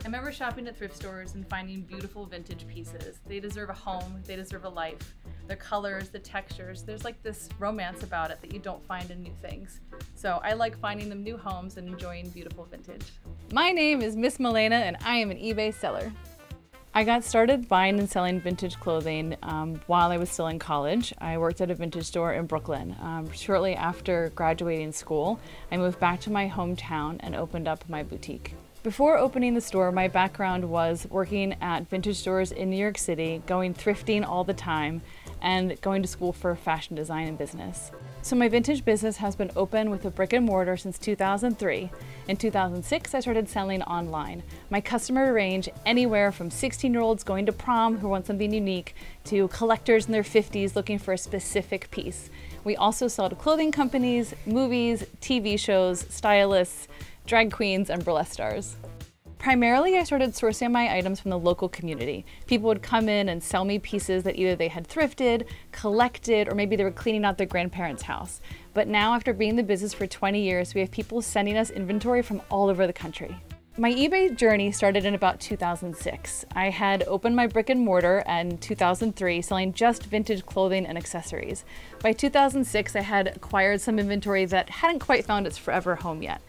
I remember shopping at thrift stores and finding beautiful vintage pieces. They deserve a home, they deserve a life. The colors, the textures, there's like this romance about it that you don't find in new things. So I like finding them new homes and enjoying beautiful vintage. My name is Miss Malena and I am an eBay seller. I got started buying and selling vintage clothing while I was still in college. I worked at a vintage store in Brooklyn. Shortly after graduating school, I moved back to my hometown and opened up my boutique. Before opening the store, my background was working at vintage stores in New York City, going thrifting all the time, and going to school for fashion design and business. So my vintage business has been open with a brick and mortar since 2003. In 2006, I started selling online. My customer range anywhere from 16-year-olds going to prom who want something unique to collectors in their 50s looking for a specific piece. We also sell to clothing companies, movies, TV shows, stylists, drag queens, and burlesque stars. Primarily, I started sourcing my items from the local community. People would come in and sell me pieces that either they had thrifted, collected, or maybe they were cleaning out their grandparents' house. But now, after being in the business for 20 years, we have people sending us inventory from all over the country. My eBay journey started in about 2006. I had opened my brick and mortar in 2003, selling just vintage clothing and accessories. By 2006, I had acquired some inventory that hadn't quite found its forever home yet.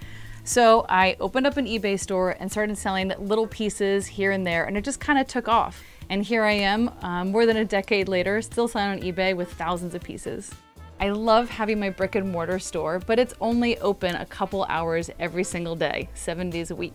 So I opened up an eBay store and started selling little pieces here and there, and it just kind of took off. And here I am, more than a decade later, still selling on eBay with thousands of pieces. I love having my brick and mortar store, but it's only open a couple hours every single day, 7 days a week.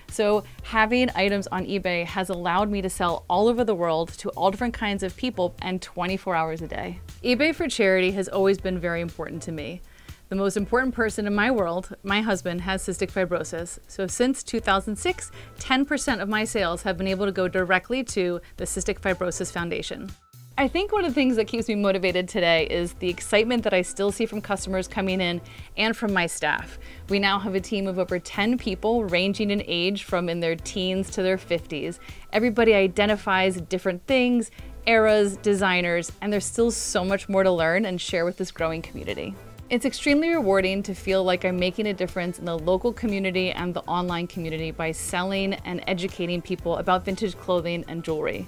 So having items on eBay has allowed me to sell all over the world to all different kinds of people and 24 hours a day. eBay for charity has always been very important to me. The most important person in my world, my husband, has cystic fibrosis. So since 2006, 10% of my sales have been able to go directly to the Cystic Fibrosis Foundation. I think one of the things that keeps me motivated today is the excitement that I still see from customers coming in and from my staff. We now have a team of over 10 people ranging in age from in their teens to their 50s. Everybody identifies different things, eras, designers, and there's still so much more to learn and share with this growing community. It's extremely rewarding to feel like I'm making a difference in the local community and the online community by selling and educating people about vintage clothing and jewelry.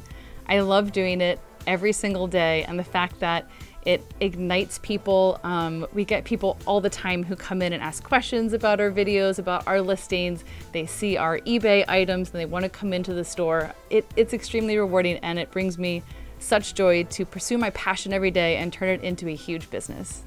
I love doing it every single day, and the fact that it ignites people. We get people all the time who come in and ask questions about our videos, about our listings. They see our eBay items and they want to come into the store. It's extremely rewarding, and it brings me such joy to pursue my passion every day and turn it into a huge business.